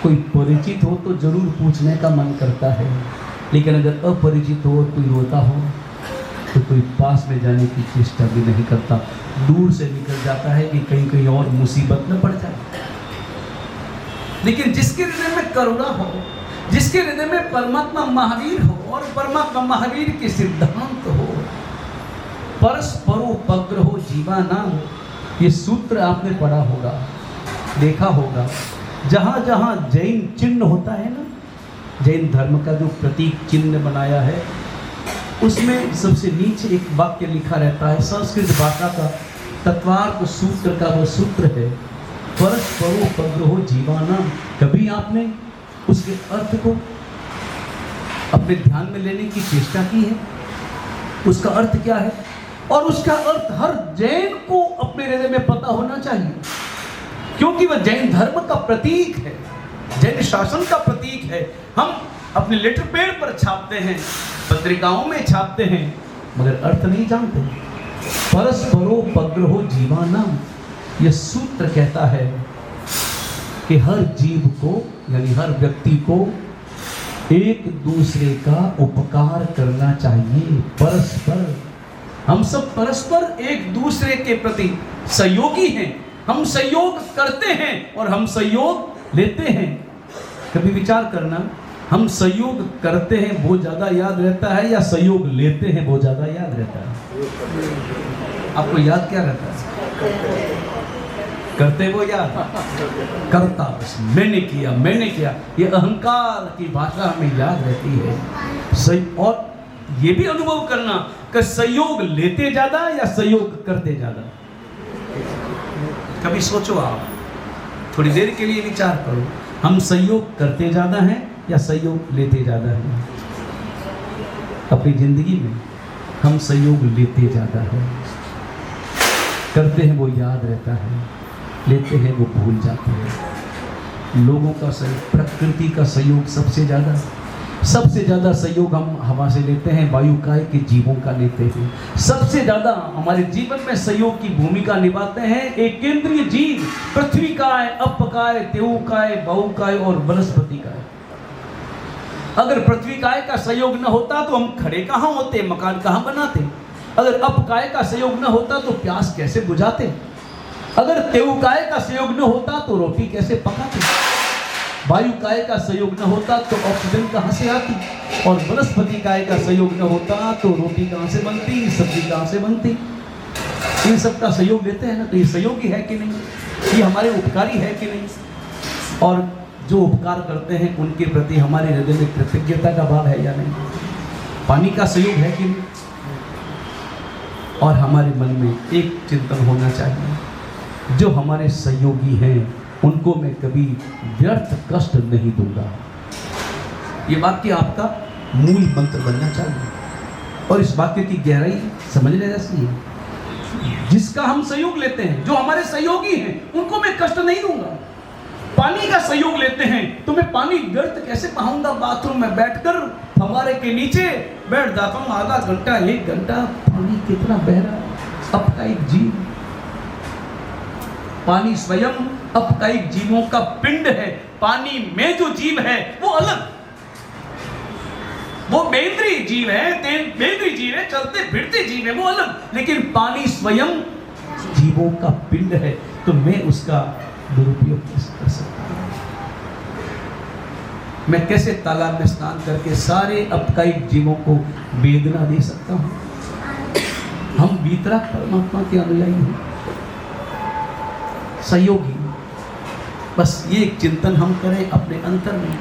कोई परिचित हो तो जरूर पूछने का मन करता है, लेकिन अगर अपरिचित हो, कोई रोता हो, तो कोई पास में जाने की चेष्टा भी नहीं करता, दूर से निकल जाता है कि कहीं कहीं और मुसीबत न पड़ जाए। लेकिन जिसके हृदय में करुणा हो, जिसके हृदय में परमात्मा महावीर हो, और परमात्मा महावीर के सिद्धांत हो, परस्परोपग्रहो जीवानां, ये सूत्र आपने पढ़ा होगा, देखा होगा। जहां जहां जैन चिन्ह होता है ना, जैन धर्म का जो प्रतीक चिन्ह बनाया है, उसमें सबसे नीचे एक वाक्य लिखा रहता है, संस्कृत भाषा का तत्वार्थ सूत्र का वो सूत्र है, परस्परोपग्रहो जीवानां। कभी आपने उसके अर्थ को अपने ध्यान में लेने की चेष्टा की है? उसका अर्थ क्या है? और उसका अर्थ हर जैन को अपने हृदय में पता होना चाहिए, क्योंकि वह जैन धर्म का प्रतीक है, जैन शासन का प्रतीक है। हम अपने लेटर पैड पर छापते हैं, पत्रिकाओं में छापते हैं, मगर अर्थ नहीं जानते। परस्परोपग्रहो जीवानां, यह सूत्र कहता है कि हर जीव को, यानी हर व्यक्ति को एक दूसरे का उपकार करना चाहिए। परस्पर, हम सब परस्पर एक दूसरे के प्रति सहयोगी हैं, हम सहयोग करते हैं और हम सहयोग लेते हैं। कभी विचार करना, हम सहयोग करते हैं वो ज़्यादा याद रहता है या सहयोग लेते हैं वो ज़्यादा याद रहता है? आपको याद क्या रहता है? करते वो याद करता, बस मैंने किया, ये अहंकार की भाषा हमें याद रहती है। सही, और ये भी अनुभव करना कि सहयोग लेते ज्यादा या सहयोग करते ज्यादा। कभी सोचो आप, थोड़ी देर के लिए विचार करो, हम सहयोग करते ज्यादा हैं या सहयोग लेते ज्यादा हैं? अपनी जिंदगी में हम सहयोग लेते ज्यादा हैं। करते हैं वो याद रहता है, लेते हैं वो भूल जाते हैं। लोगों का सहयोग, प्रकृति का सहयोग सबसे ज़्यादा सहयोग हम हवा से लेते हैं, वायुकाय के जीवों का लेते हैं। सबसे ज़्यादा हमारे जीवन में सहयोग की भूमिका निभाते हैं एक केंद्रीय जीव, पृथ्वी काय, अपकाय, तेऊकाय, बहुकाय और वनस्पति काय। अगर पृथ्वी काय का सहयोग न होता तो हम खड़े कहाँ होते, मकान कहाँ बनाते? अगर अपकाय का सहयोग न होता तो प्यास कैसे बुझाते? अगर तेऊकाय का सहयोग न होता तो रोटी कैसे पकाते? वायुकाय का सहयोग न होता तो ऑक्सीजन कहाँ से आती? और वनस्पति काय का सहयोग न होता तो रोटी कहाँ से बनती, सब्जी कहाँ से बनती? इन सब का सहयोग लेते हैं ना, तो ये सहयोगी है कि नहीं? ये हमारे उपकारी है कि नहीं? और जो उपकार करते हैं उनके प्रति हमारे हृदय में कृतज्ञता का भाव है या नहीं? पानी का सहयोग है कि नहीं? और हमारे मन में एक चिंतन होना चाहिए, जो हमारे सहयोगी हैं उनको मैं कभी व्यर्थ कष्ट नहीं दूंगा। ये वाक्य आपका मूल मंत्र बनना चाहिए, और इस वाक्य की गहराई समझने जैसी है। जिसका हम सहयोग लेते हैं, जो हमारे सहयोगी हैं, उनको मैं कष्ट नहीं दूंगा। पानी का सहयोग लेते हैं तो मैं पानी व्यर्थ कैसे पाऊंगा? बाथरूम में बैठकर फव्वारे के नीचे बैठ जाता हूँ आधा घंटा, 1 घंटा, पानी कितना बहरा, अपकायिक जीव। पानी स्वयं अपकायिक जीवों का पिंड है। पानी में जो जीव है वो अलग, वो बेंद्रीय जीव है, चलते फिरते जीव है, वो अलग। लेकिन पानी स्वयं जीवों का पिंड है, तो मैं उसका दुरुपयोग कैसे कर सकता हूं? मैं कैसे तालाब में स्नान करके सारे अपकायिक जीवों को वेदना दे सकता हूं? हम वीतराग परमात्मा के अनुयायी हैं, सहयोगी। बस ये एक चिंतन हम करें अपने अंतर में।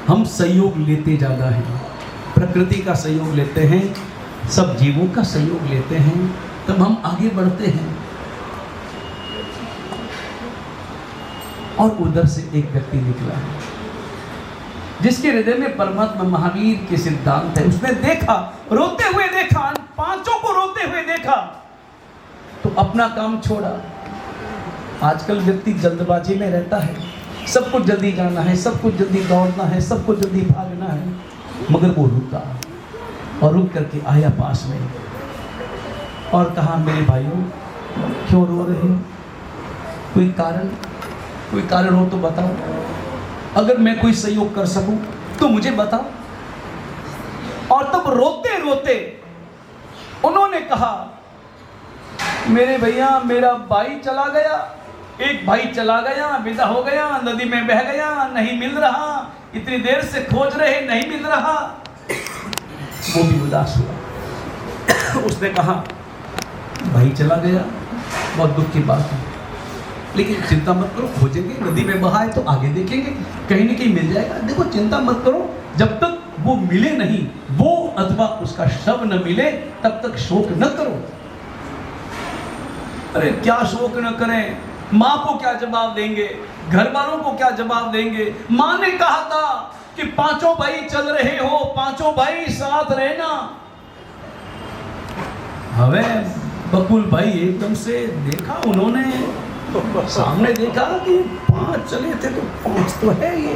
हम सहयोग लेते ज़्यादा हैं, प्रकृति का सहयोग लेते हैं, सब जीवों का सहयोग लेते हैं, तब हम आगे बढ़ते हैं। और उधर से एक व्यक्ति निकला है जिसके हृदय में परमात्मा महावीर के सिद्धांत है। उसने देखा, रोते हुए देखा, 5 को रोते हुए देखा, तो अपना काम छोड़ा। आजकल व्यक्ति जल्दबाजी में रहता है, सब कुछ जल्दी जाना है, सब कुछ जल्दी दौड़ना है, सब कुछ जल्दी भागना है। मगर वो रुका और रुक करके आया पास में और कहा, मेरे भाइयों क्यों रो रहे हो? कोई कारण हो तो बताओ। अगर मैं कोई सहयोग कर सकूं तो मुझे बताओ। और तब रोते रोते उन्होंने कहा, मेरे भैया, मेरा भाई चला गया, एक भाई चला गया, विदा हो गया, नदी में बह गया, नहीं मिल रहा, इतनी देर से खोज रहे, नहीं मिल रहा। वो भी उदास हुआ। उसने कहा, भाई चला गया, बहुत दुख की बात है, लेकिन चिंता मत करो, खोजेंगे, नदी में बहा है तो आगे देखेंगे, कहीं न कहीं मिल जाएगा। देखो चिंता मत करो, जब तक वो मिले नहीं, वो अथवा उसका शव न मिले, तब तक शोक न करो। अरे क्या शोक न करें? माँ को क्या जवाब देंगे, घर वालों को क्या जवाब देंगे? माँ ने कहा था कि 5 भाई चल रहे हो, 5 भाई साथ रहना। हमें बकुल भाई एकदम से देखा, उन्होंने सामने देखा कि 5 चले थे तो 5 तो है। ये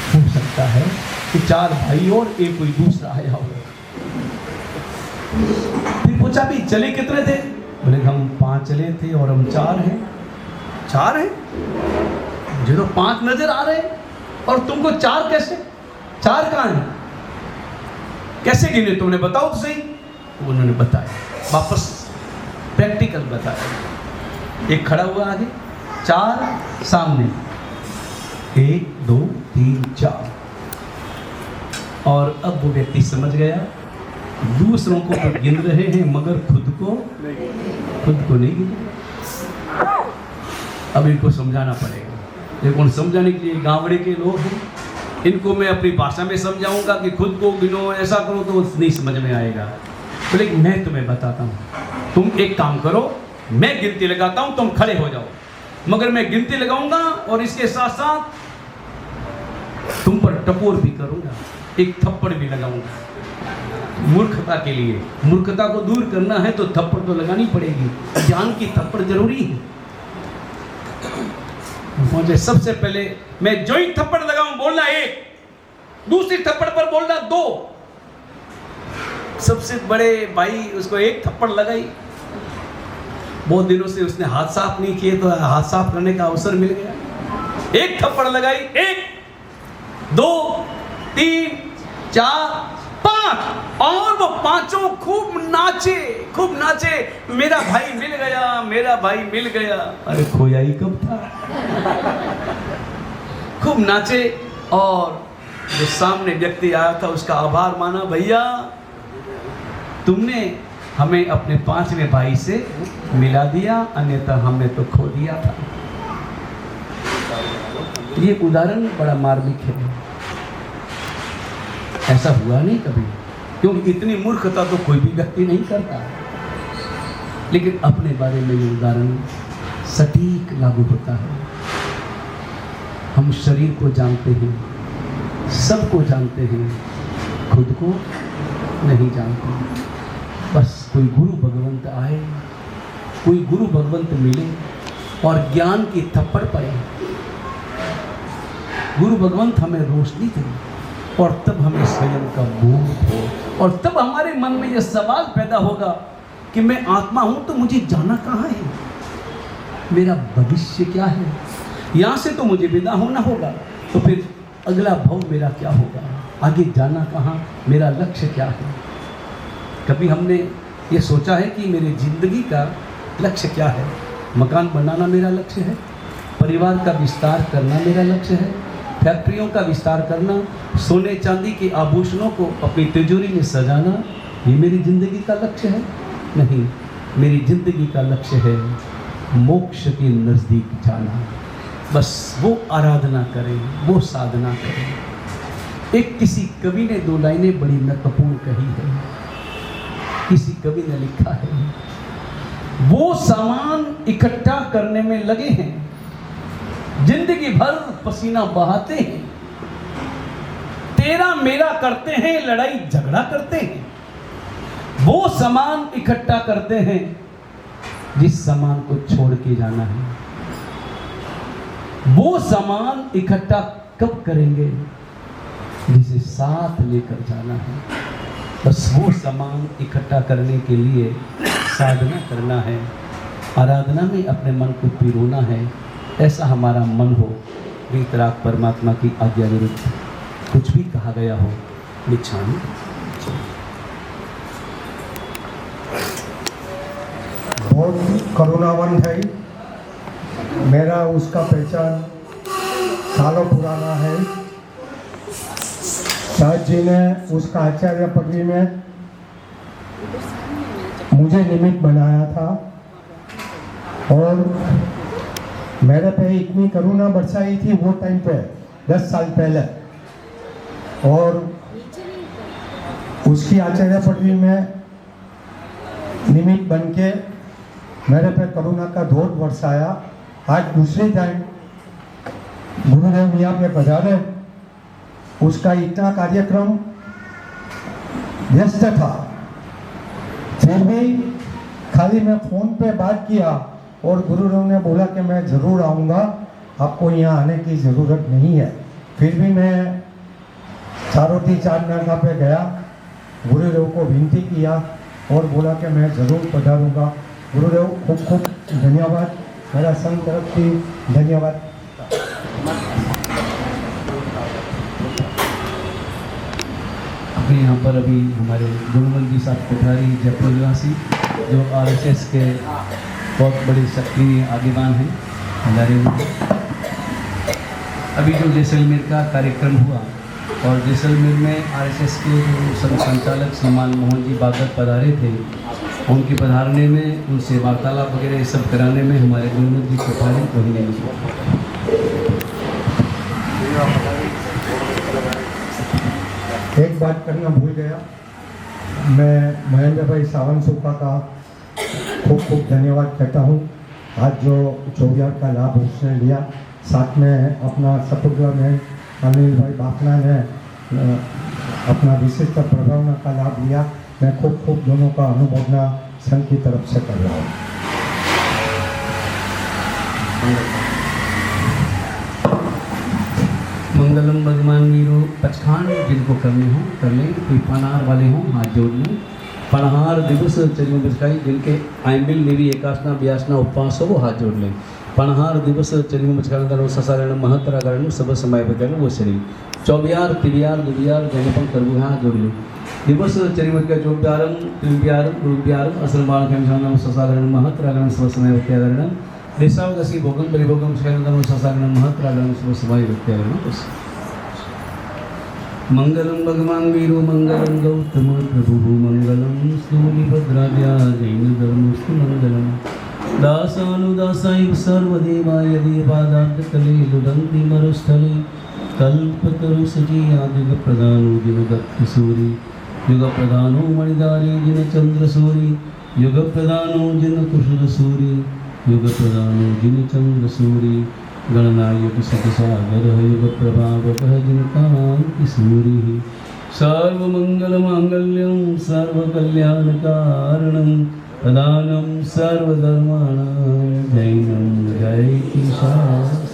हो सकता है कि 4 भाई और एक कोई दूसरा आया हो। फिर पूछा, भी चले कितने थे? बोले हम 5 चले थे और हम 4 हैं। 4 हैं? मुझे तो 5 नजर आ रहे और तुमको 4 कैसे? 4 कहाँ हैं? कैसे गिने तुमने? बताओ तो सही। उन्होंने बताया, वापस प्रैक्टिकल बताया। एक खड़ा हुआ आगे, 4 सामने, 1 2 3 4। और अब वो व्यक्ति समझ गया, दूसरों को तो गिन रहे हैं मगर खुद को नहीं गिन। अब इनको समझाना पड़ेगा। देखो समझाने के लिए गाँवड़े के लोग हैं, इनको मैं अपनी भाषा में समझाऊंगा कि खुद को गिनो ऐसा करो तो नहीं समझ में आएगा। तो लेकिन मैं तुम्हें बताता हूँ, तुम एक काम करो, मैं गिनती लगाता हूँ, तुम खड़े हो जाओ, मगर मैं गिनती लगाऊंगा और इसके साथ साथ तुम पर टपोर भी करूंगा, एक थप्पड़ भी लगाऊंगा। मूर्खता के लिए, मूर्खता को दूर करना है तो थप्पड़ तो लगानी पड़ेगी, ज्ञान की थप्पड़ जरूरी है। मुझे सबसे पहले मैं जो ही थप्पड़ लगाऊं बोलना एक, दूसरी थप्पड़ पर बोलना दो। सबसे बड़े भाई उसको एक थप्पड़ लगाई, बहुत दिनों से उसने हाथ साफ नहीं किए तो हाथ साफ करने का अवसर मिल गया। एक थप्पड़ लगाई, 1 2 3 4 5, और वो पांचों खूब नाचे, मेरा भाई मिल गया, मेरा भाई मिल गया। अरे खोया ही कब था। खूब नाचे और जो सामने व्यक्ति आया था उसका आभार माना, भैया तुमने हमें अपने 5वें भाई से मिला दिया, अन्यथा हमने तो खो दिया था। ये उदाहरण बड़ा मार्मिक है, ऐसा हुआ नहीं कभी, क्योंकि इतनी मूर्खता तो कोई भी व्यक्ति नहीं करता। लेकिन अपने बारे में ये उदाहरण सटीक लागू होता है। हम शरीर को जानते हैं, सबको जानते हैं, खुद को नहीं जानते। बस कोई गुरु भगवंत आए, कोई गुरु भगवंत मिले और ज्ञान की थप्पड़ पड़े, गुरु भगवंत हमें रोशनी दे और तब हमें स्वयं का बोध हो, और तब हमारे मन में यह सवाल पैदा होगा कि मैं आत्मा हूं तो मुझे जाना कहाँ है, मेरा भविष्य क्या है, यहाँ से तो मुझे विदा होना होगा, तो फिर अगला भव मेरा क्या होगा, आगे जाना कहाँ, मेरा लक्ष्य क्या है। कभी हमने ये सोचा है कि मेरी जिंदगी का लक्ष्य क्या है? मकान बनाना मेरा लक्ष्य है, परिवार का विस्तार करना मेरा लक्ष्य है, फैक्ट्रियों का विस्तार करना, सोने चांदी के आभूषणों को अपनी तिजोरी में सजाना, ये मेरी जिंदगी का लक्ष्य है? नहीं, मेरी जिंदगी का लक्ष्य है मोक्ष के नज़दीक जाना। बस वो आराधना करें, वो साधना करें। एक किसी कवि ने 2 लाइनें बड़ी महत्वपूर्ण कही है। किसी कवि ने लिखा है, वो सामान इकट्ठा करने में लगे हैं, जिंदगी भर पसीना बहाते हैं, तेरा मेरा करते हैं, लड़ाई झगड़ा करते हैं। वो सामान इकट्ठा करते हैं जिस सामान को छोड़ के जाना है। वो सामान इकट्ठा कब करेंगे? जिसे साथ लेकर जाना है। बस वो सामान इकट्ठा करने के लिए साधना करना है, आराधना में अपने मन को पिरोना है। ऐसा हमारा मन हो, वीतराग परमात्मा की आज्ञा विरुद्ध कुछ भी कहा गया हो निछानी। बहुत करुणावंत है, मेरा उसका पहचान सालों पुराना है। सहज जी ने उसका आचार्य पदवी में मुझे निमित्त बनाया था और मेरे पे इतनी करुणा बरसाई थी वो टाइम पे 10 साल पहले, और उसकी आचार्य पदवी में निमित्त बन के मेरे पे करुणा का धोध बरसाया। आज दूसरी टाइम गुरुदेव मियाँ पे पधारे, उसका इतना कार्यक्रम व्यस्त था, फिर भी खाली मैं फ़ोन पे बात किया और गुरुदेव ने बोला कि मैं ज़रूर आऊँगा, आपको यहाँ आने की ज़रूरत नहीं है। फिर भी मैं चारोटी चांदनाका पे गया, गुरुदेव को विनती किया और बोला कि मैं ज़रूर पधारूँगा। गुरुदेव खूब खूब धन्यवाद, मेरा संघ तरफ से धन्यवाद। यहाँ पर अभी हमारे गुरुमल जी साहब कोठारी जयपुर निवासी, जो आरएसएस के बहुत बड़े सक्रिय आगेवान हैं हमारे में। अभी जो जैसलमेर का कार्यक्रम हुआ और जैसलमेर में आरएसएस के जो संघ संचालक श्रीमान मोहन जी बागत पधारे थे, उनके पधारने में, उनसे वार्तालाप वगैरह ये सब कराने में हमारे गुरुनाथ जी को कार्य कभी नहीं छोड़ा। एक बात करना भूल गया, मैं महेंद्र भाई सावन सुखा का खूब खूब धन्यवाद कहता हूँ। आज जो चौबियार का लाभ उसने लिया, साथ में अपना सपुत्र में अनिल भाई बाफना ने अपना विशिष्ट प्रभावना का लाभ लिया। मैं खूब खूब दोनों का अनुमोदना संघ की तरफ से कर रहा हूँ। मंगलम भगवान वीरो पचखान जिनको करने हो कर लें, कोई पनहार वाले हों हाथ जोड़ लें। पनहार दिवस चरियों बचकाई जिनके आयमिल निवि एकासना व्यासना उपवास हो वो हाथ जोड़ लें। पनहार दिवस चरियों बचकान ससारण महतराकरण सब समय बचन वो शरीर चौबियार तिबियार दुबियार जैनपन करबू हाथ जोड़ लें। दिवस चरिमत का चौबियारम त्रिबियारम रुबियारम असलमान खेम ससारण महतराकरण सब समय बत्याकरण देशावदसी भोगम परिभोगम शरणम ससारण महतराकरण सब समय बत्याकरण। मंगलम भगवान वीरो मंगलम गौतम प्रभु मंगलम सूर्यभद्राद्या जैन धर्मस्तु मंगलम दासानुदासाय सर्वदेवाय देवादान्तकले लुदन्ति मरुस्थले कल्पतरुसजी युग प्रधानो जिनदत्तसूरि युग प्रधानो मणिदारी जिन चंद्रसूरि युग प्रधानो जिन कुशलसूरि युग प्रधानो जिन चंद्रसूरि गणनायक सतसागर युग प्रभावकः जिन कांति सूरि सर्वमंगल मांगल्यं सर्वकल्याणकारणं प्रदानं सर्वधर्माणां जैनं जयति शास्त्रम्।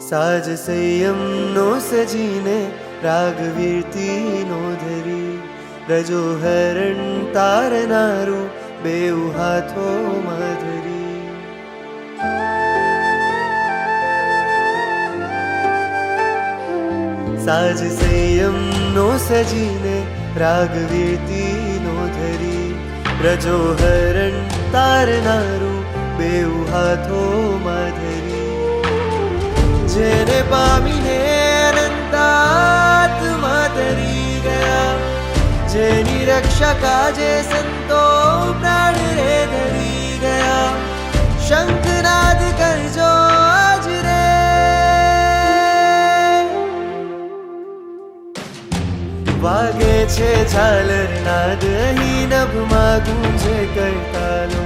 साज संयम नो सजीने राग वीरती नो धरी रजो हरण तारनारू बेउ हाथो माधुरी। साज संयम नो सजीने राग वीरती नो धरी रजो हरण तारनारू बेउ हाथो माधुरी। जेने पामीने अनंतात्मा तरी गया, जेनी रक्षा काजे संतो प्राण रे धरी गया। शंखनाद कर जो आज रे वागे छे झालर नाद ही नभमा गूंजे करतालो।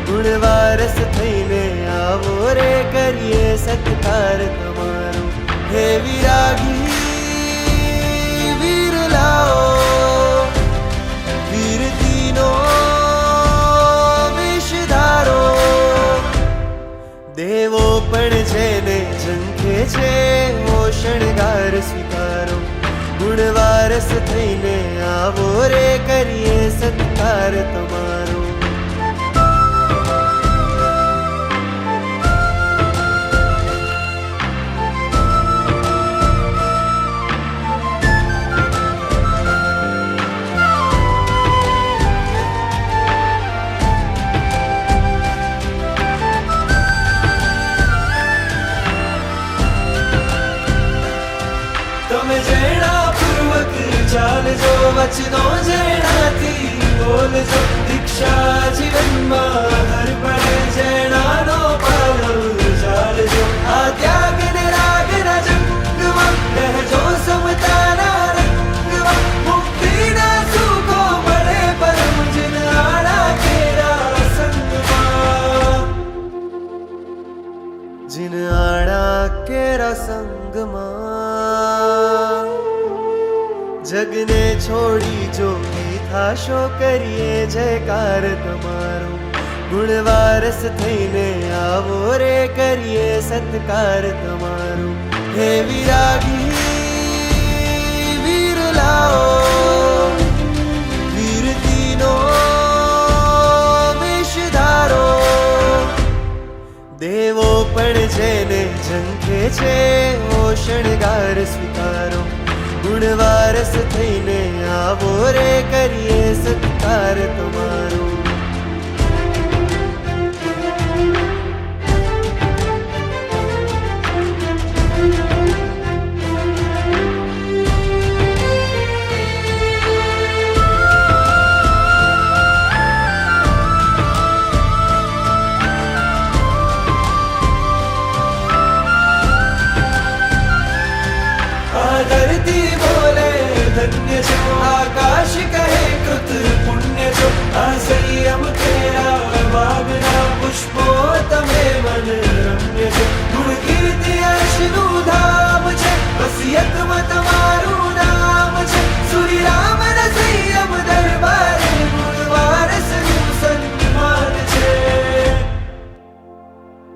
गुणवारस थईने आवो रे करिए सत्कार तमारो। हे विरागी वीर लाओ वीर तीनो विषधारो। देवो पण जेने झंखे छे वो शणगार स्वीकारो। गुणवारस थईने आवो रे करिए सत्कार तमारो। चाल जो वचनों जेना थी बोल जो दीक्षा જગને છોડી જો થાશો કરીએ જયકાર તમારો ગુણવારસ થઈને આવો રે કરીએ સત્કાર તમારો હે વિરાગી વીર લાઓ વીરતીનો વેશ ધારો દેવો પણ જેને ઝંખે છે ઓ શણગાર સ્વીકારો ગુણવારસ થઈને આવો રે કરીએ સત્કાર તમારો धरती बोले धन्य जो आकाश कहे कृत पुण्य जो संयम तेरा वागना पुष्पो तमे मन रम्य